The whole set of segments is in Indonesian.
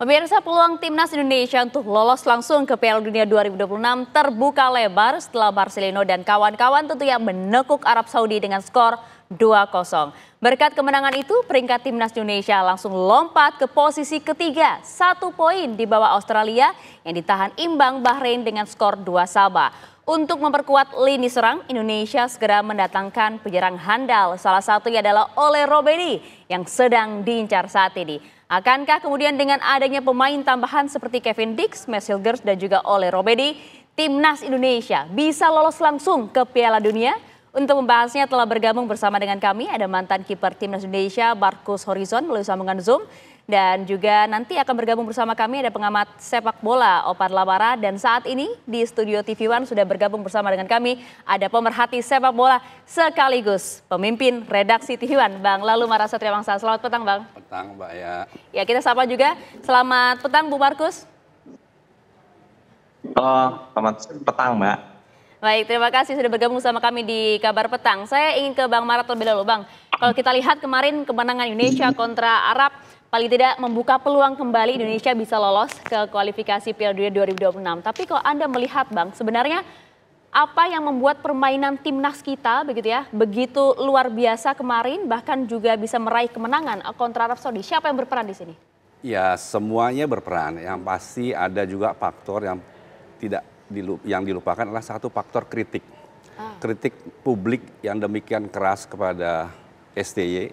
Pemirsa, peluang timnas Indonesia untuk lolos langsung ke Piala Dunia 2026 terbuka lebar setelah Marcelino dan kawan-kawan tentunya menekuk Arab Saudi dengan skor 2-0. Berkat kemenangan itu, peringkat timnas Indonesia langsung lompat ke posisi ketiga, 1 poin di bawah Australia yang ditahan imbang Bahrain dengan skor 2-2. Untuk memperkuat lini serang, Indonesia segera mendatangkan penyerang handal. Salah satunya adalah Ole Robedi yang sedang diincar saat ini. Akankah kemudian dengan adanya pemain tambahan seperti Kevin Dix, Max Hilgers dan juga Ole Robedi, timnas Indonesia bisa lolos langsung ke Piala Dunia? Untuk membahasnya telah bergabung bersama dengan kami ada mantan kiper timnas Indonesia Marcus Horizon melalui sambungan Zoom. Dan juga nanti akan bergabung bersama kami ada pengamat sepak bola Opan Lamara. Dan saat ini di studio TV One sudah bergabung bersama dengan kami ada pemerhati sepak bola sekaligus pemimpin redaksi TV One, Bang Lalu Marasatria Bangsa. Selamat petang, Bang. Petang, Mbak ya. Ya, kita sapa juga. Selamat petang, Bu Markus. Selamat petang, Mbak. Baik, terima kasih sudah bergabung sama kami di Kabar Petang. Saya ingin ke Bang Marat terlebih dahulu, Bang. Kalau kita lihat kemarin kemenangan Indonesia kontra Arab, paling tidak membuka peluang kembali Indonesia bisa lolos ke kualifikasi Piala Dunia 2026. Tapi kalau Anda melihat, Bang, sebenarnya apa yang membuat permainan timnas kita begitu luar biasa kemarin, bahkan juga bisa meraih kemenangan kontra Arab Saudi? Siapa yang berperan di sini? Ya, semuanya berperan. Yang pasti ada juga faktor yang dilupakan adalah satu faktor kritik. Kritik publik yang demikian keras kepada STY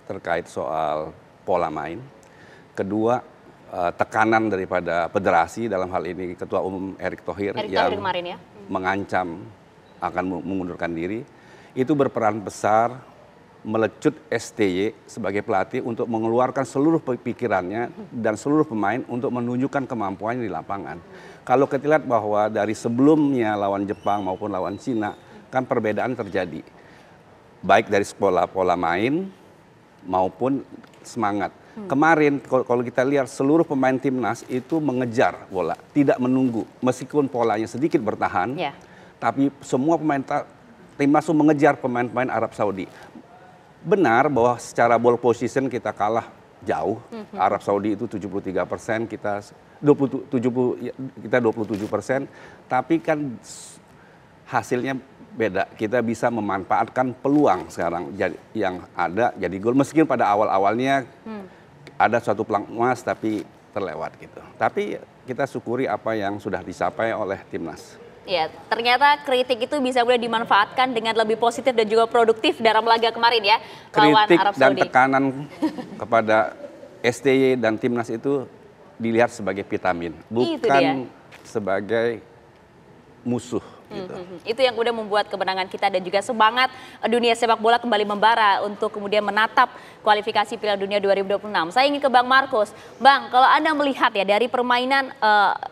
terkait soal pola main. Kedua, tekanan daripada federasi, dalam hal ini Ketua Umum Erick Thohir yang kemarin ya, mengancam akan mengundurkan diri. Itu berperan besar melecut STY sebagai pelatih untuk mengeluarkan seluruh pikirannya dan seluruh pemain untuk menunjukkan kemampuannya di lapangan. Kalau kita lihat bahwa dari sebelumnya lawan Jepang maupun lawan Cina, kan perbedaan terjadi. Baik dari pola main maupun semangat. Kemarin kalau kita lihat seluruh pemain timnas itu mengejar bola, tidak menunggu. Meskipun polanya sedikit bertahan, tapi semua pemain timnas itu mengejar pemain-pemain Arab Saudi. Benar bahwa secara ball position kita kalah jauh. Arab Saudi itu 73%, kita 27%. Tapi kan hasilnya beda. Kita bisa memanfaatkan peluang sekarang yang ada jadi gol. Meskipun pada awal-awalnya ada suatu peluang emas tapi terlewat gitu. Tapi kita syukuri apa yang sudah dicapai oleh timnas. Ya, ternyata kritik itu bisa boleh dimanfaatkan dengan lebih positif dan juga produktif dalam laga kemarin ya, lawan kritik Arab Saudi. Dan tekanan kepada STY dan timnas itu dilihat sebagai vitamin, bukan sebagai musuh. Gitu. Itu yang udah membuat kemenangan kita dan juga semangat dunia sepak bola kembali membara untuk kemudian menatap kualifikasi Piala Dunia 2026. Saya ingin ke Bang Markus. Bang, kalau Anda melihat ya dari permainan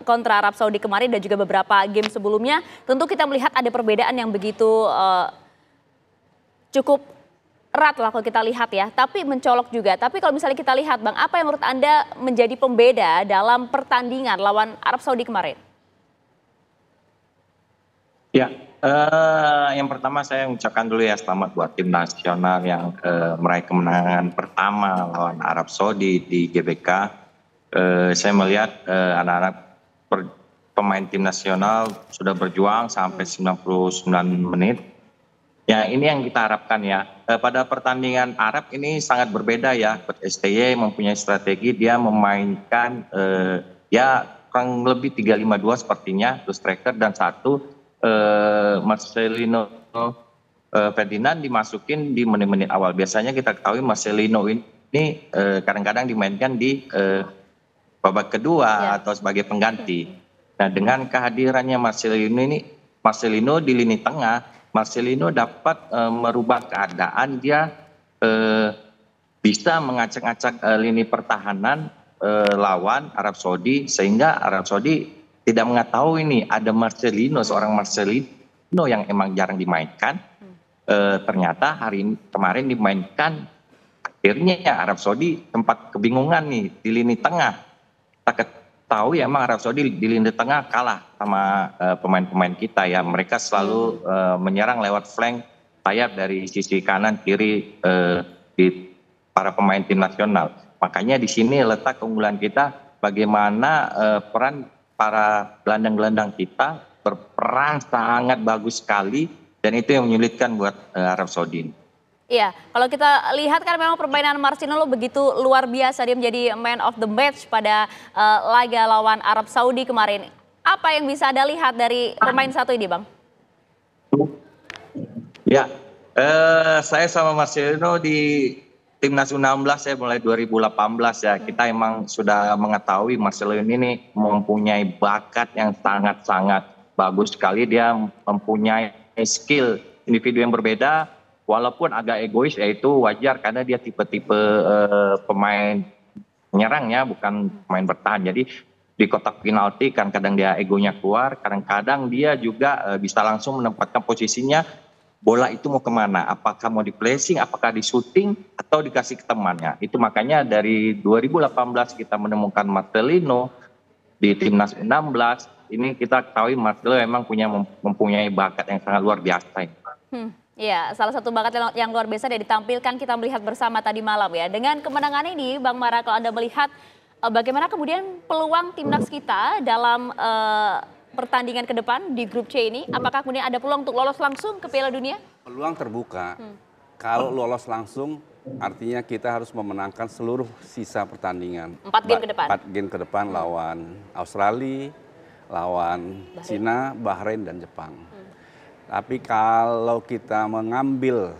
kontra Arab Saudi kemarin dan juga beberapa game sebelumnya, tentu kita melihat ada perbedaan yang begitu cukup erat lah kalau kita lihat ya, tapi mencolok juga. Tapi kalau misalnya kita lihat, Bang, apa yang menurut Anda menjadi pembeda dalam pertandingan lawan Arab Saudi kemarin? Ya, yang pertama saya ucapkan dulu ya selamat buat tim nasional yang meraih kemenangan pertama lawan Arab Saudi di GBK. Saya melihat anak-anak pemain tim nasional sudah berjuang sampai 99 menit. Ya, ini yang kita harapkan ya. Pada pertandingan Arab ini sangat berbeda ya. STY mempunyai strategi, dia memainkan ya kurang lebih 3-5-2 sepertinya, terus striker dan satu Marcelino Ferdinand dimasukin di menit-menit awal. Biasanya kita ketahui Marcelino ini kadang-kadang dimainkan di babak kedua atau sebagai pengganti. Nah, dengan kehadirannya Marcelino di lini tengah, Marcelino dapat merubah keadaan. Dia bisa mengacak-acak lini pertahanan lawan Arab Saudi, sehingga Arab Saudi tidak mengetahui ini ada Marcelino, seorang Marcelino yang emang jarang dimainkan. Ternyata kemarin dimainkan. Akhirnya ya Arab Saudi tempat kebingungan nih di lini tengah. Kita ketahui emang Arab Saudi di lini tengah kalah sama pemain-pemain kita ya. Mereka selalu menyerang lewat flank sayap dari sisi kanan kiri di para pemain tim nasional. Makanya di sini letak keunggulan kita. bagaimana peran para gelandang-gelandang kita berperan sangat bagus sekali, dan itu yang menyulitkan buat Arab Saudi. Iya, kalau kita lihat kan memang permainan Marcelino begitu luar biasa, dia menjadi man of the match pada laga lawan Arab Saudi kemarin. Apa yang bisa Anda lihat dari pemain satu ini, Bang? Ya, saya sama Marcelino di Timnas U16 saya mulai 2018 ya. Kita emang sudah mengetahui Marcelino ini mempunyai bakat yang sangat-sangat bagus sekali. Dia mempunyai skill individu yang berbeda, walaupun agak egois, yaitu wajar karena dia tipe-tipe pemain penyerang ya, bukan pemain bertahan. Jadi di kotak penalti kadang-kadang dia egonya keluar, kadang-kadang dia juga bisa langsung menempatkan posisinya, bola itu mau kemana, apakah mau di placing, apakah di shooting, atau dikasih ke temannya. Itu makanya dari 2018 kita menemukan Marcelino di Timnas 16, ini kita ketahui Marcelino memang mempunyai bakat yang sangat luar biasa. Ya, salah satu bakat yang luar biasa yang ditampilkan kita melihat bersama tadi malam ya. Dengan kemenangan ini, Bang Mara, kalau Anda melihat bagaimana kemudian peluang timnas kita dalam pertandingan ke depan di grup C ini, apakah kemudian ada peluang untuk lolos langsung ke Piala Dunia? Peluang terbuka. Kalau lolos langsung, artinya kita harus memenangkan seluruh sisa pertandingan. 4 game ke depan. 4 game ke depan lawan Australia, lawan Cina, Bahrain, dan Jepang. Tapi kalau kita mengambil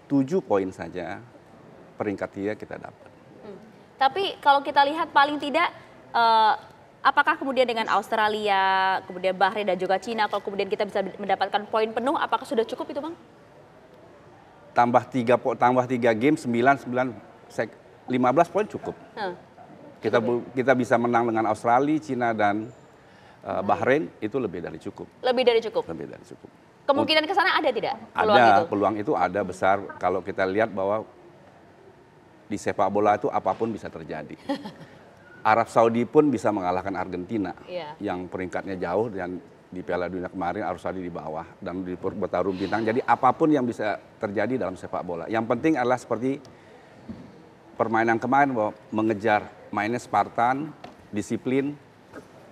7 poin saja, peringkat 3 kita dapat. Tapi kalau kita lihat paling tidak, apakah kemudian dengan Australia, kemudian Bahrain dan juga Cina, kalau kemudian kita bisa mendapatkan poin penuh, apakah sudah cukup itu, Bang? Tambah 3 game, 15 poin cukup. Kita bisa menang dengan Australia, Cina, dan Bahrain, itu lebih dari cukup. Lebih dari cukup? Lebih dari cukup. Kemungkinan ke sana ada tidak? Peluang itu ada besar kalau kita lihat bahwa di sepak bola itu apapun bisa terjadi. Arab Saudi pun bisa mengalahkan Argentina yang peringkatnya jauh, dan di Piala Dunia kemarin Arab Saudi di bawah dan di bertarung bintang. Jadi apapun yang bisa terjadi dalam sepak bola. Yang penting adalah seperti permainan kemarin, bahwa mengejar, mainnya Spartan, disiplin,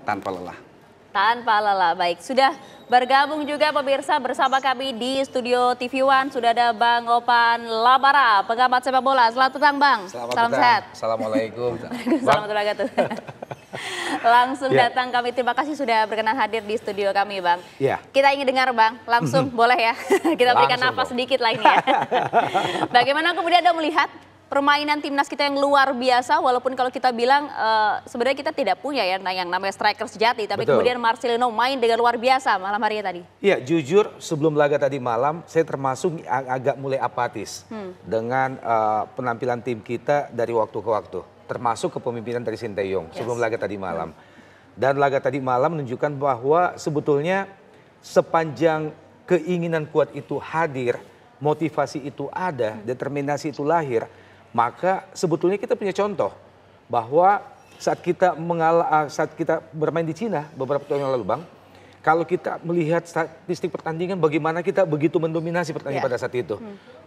tanpa lelah. Tanpa lelah, baik. Sudah bergabung juga pemirsa bersama kami di studio TV One. Sudah ada Bang Opan Labara, pengamat sepak bola. Selamat petang, Bang. Salam sehat. Assalamualaikum. Selamat beragatu. Langsung datang kami. Terima kasih sudah berkenan hadir di studio kami, Bang. Kita ingin dengar, Bang. Langsung boleh ya. Kita berikan nafas sedikit lah ini ya. Bagaimana kemudian Anda melihat permainan timnas kita yang luar biasa, walaupun kalau kita bilang sebenarnya kita tidak punya ya yang namanya striker sejati, tapi kemudian Marcelino main dengan luar biasa malam hari tadi. Iya, jujur sebelum laga tadi malam saya termasuk agak mulai apatis dengan penampilan tim kita dari waktu ke waktu, termasuk kepemimpinan dari Sinteyong sebelum laga tadi malam. Dan laga tadi malam menunjukkan bahwa sebetulnya sepanjang keinginan kuat itu hadir, motivasi itu ada, determinasi itu lahir, maka sebetulnya kita punya contoh bahwa saat kita bermain di Cina beberapa tahun yang lalu, Bang, kalau kita melihat statistik pertandingan bagaimana kita begitu mendominasi pertandingan pada saat itu.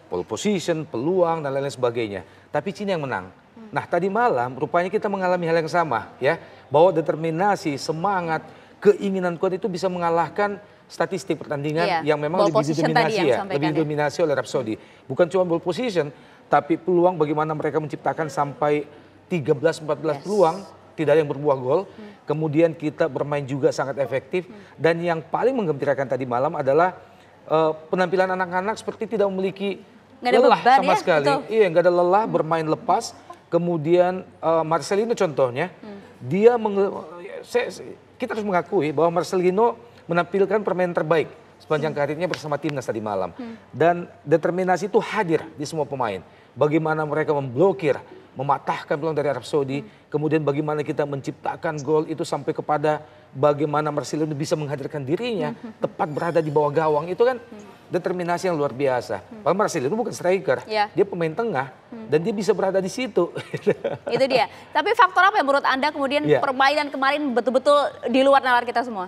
Pole position, peluang dan lain-lain sebagainya. Tapi Cina yang menang. Nah, tadi malam rupanya kita mengalami hal yang sama ya, bahwa determinasi, semangat, keinginan kuat itu bisa mengalahkan statistik pertandingan yang memang lebih didominasi oleh Arab Saudi. Bukan cuma ball position, tapi peluang bagaimana mereka menciptakan sampai 13-14 peluang, tidak ada yang berbuah gol. Kemudian kita bermain juga sangat efektif. Dan yang paling menggembirakan tadi malam adalah penampilan anak-anak seperti tidak memiliki lelah sama sekali. Iya, nggak ada lelah, bermain lepas. Kemudian Marcelino contohnya, kita harus mengakui bahwa Marcelino menampilkan permainan terbaik sepanjang karirnya bersama timnas tadi malam. Dan determinasi itu hadir di semua pemain. Bagaimana mereka memblokir, mematahkan peluang dari Arab Saudi. Kemudian bagaimana kita menciptakan gol itu sampai kepada bagaimana Marcelino bisa menghadirkan dirinya. Tepat berada di bawah gawang. Itu kan determinasi yang luar biasa. Pak Marcelino bukan striker, dia pemain tengah. Dan dia bisa berada di situ. Itu dia. Tapi faktor apa yang menurut Anda kemudian permainan kemarin betul-betul di luar nalar kita semua?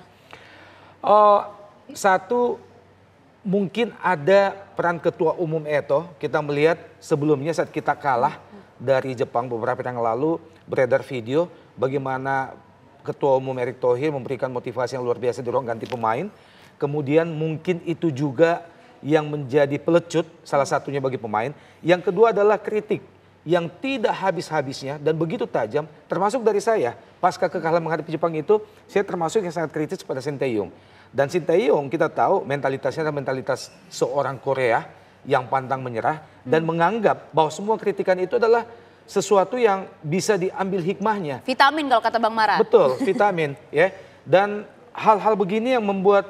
Satu, mungkin ada peran ketua umum Eto'o. Kita melihat sebelumnya saat kita kalah dari Jepang beberapa tahun yang lalu, beredar video bagaimana Ketua Umum Erick Thohir memberikan motivasi yang luar biasa di ruang ganti pemain. Kemudian mungkin itu juga yang menjadi pelecut salah satunya bagi pemain. Yang kedua adalah kritik yang tidak habis-habisnya dan begitu tajam, termasuk dari saya. Pasca kekalahan menghadapi Jepang itu, saya termasuk yang sangat kritis pada Sinteyong. Dan Sinteyong kita tahu mentalitasnya adalah mentalitas seorang Korea yang pantang menyerah dan menganggap bahwa semua kritikan itu adalah sesuatu yang bisa diambil hikmahnya. Vitamin kalau kata Bang Mara. Betul, vitamin ya. Dan hal-hal begini yang membuat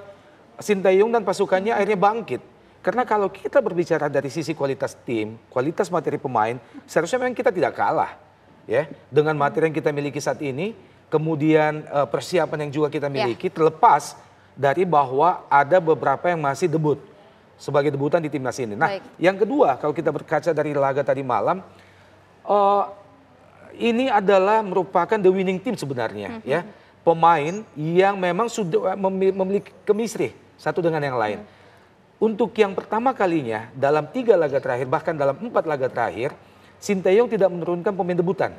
Sinteyong dan pasukannya akhirnya bangkit. Karena kalau kita berbicara dari sisi kualitas tim, kualitas materi pemain, seharusnya memang kita tidak kalah ya dengan materi yang kita miliki saat ini, kemudian persiapan yang juga kita miliki, terlepas dari bahwa ada beberapa yang masih debut sebagai debutan di timnas ini. Nah, yang kedua kalau kita berkaca dari laga tadi malam, ini adalah merupakan the winning team sebenarnya ya, pemain yang memang sudah memiliki chemistry satu dengan yang lain. Untuk yang pertama kalinya dalam 3 laga terakhir, bahkan dalam 4 laga terakhir, Sinteyong tidak menurunkan pemain debutan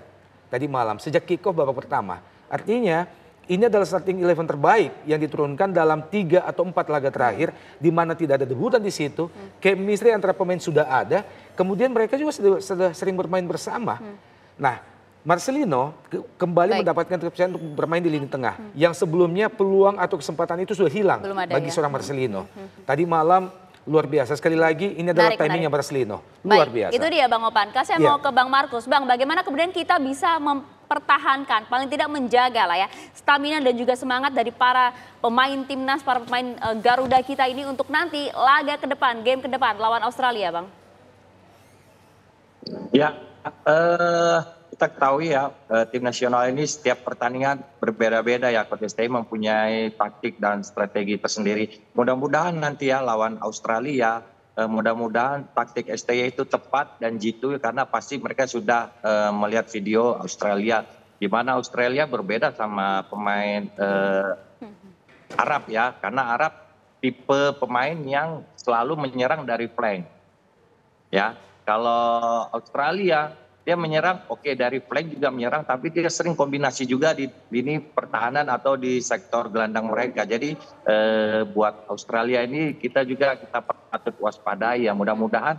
tadi malam sejak kick-off babak pertama. Artinya ini adalah starting 11 terbaik yang diturunkan dalam 3 atau 4 laga terakhir, di mana tidak ada debutan di situ. Chemistry antara pemain sudah ada, kemudian mereka juga sudah sering bermain bersama. Nah, Marcelino kembali mendapatkan kepercayaan untuk bermain di lini tengah. Yang sebelumnya peluang atau kesempatan itu sudah hilang bagi seorang Marcelino. Tadi malam luar biasa. Sekali lagi ini adalah timingnya Marcelino. Luar biasa. Itu dia Bang Opan. Saya mau ke Bang Markus. Bang, bagaimana kemudian kita bisa mempertahankan, paling tidak menjaga lah ya, stamina dan juga semangat dari para pemain timnas, para pemain Garuda kita ini untuk nanti laga ke depan, game ke depan lawan Australia, Bang? Ya, kita ketahui ya, tim nasional ini setiap pertandingan berbeda-beda ya. Coach STI mempunyai taktik dan strategi tersendiri. Mudah-mudahan nanti ya lawan Australia, mudah-mudahan taktik STI itu tepat dan jitu, karena pasti mereka sudah melihat video Australia, di mana Australia berbeda sama pemain Arab ya, karena Arab tipe pemain yang selalu menyerang dari flank. Ya, kalau Australia dia menyerang, dari flank juga menyerang, tapi dia sering kombinasi juga di lini pertahanan atau di sektor gelandang mereka. Jadi buat Australia ini kita patut waspadai ya. Mudah-mudahan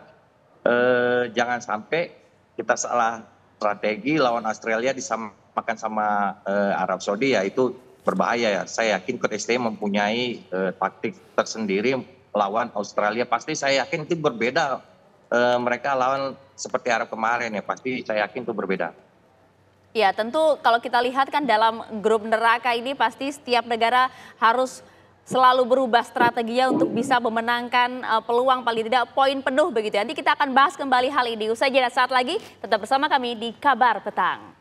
jangan sampai kita salah strategi lawan Australia disamakan sama Arab Saudi ya, itu berbahaya ya. Saya yakin Coach STI mempunyai taktik tersendiri lawan Australia. Pasti saya yakin itu berbeda. Mereka lawan seperti Arab kemarin ya, pasti saya yakin itu berbeda. Ya tentu kalau kita lihat kan dalam grup neraka ini pasti setiap negara harus selalu berubah strateginya untuk bisa memenangkan peluang paling tidak poin penuh begitu. Nanti kita akan bahas kembali hal ini usai jeda saat lagi, tetap bersama kami di Kabar Petang.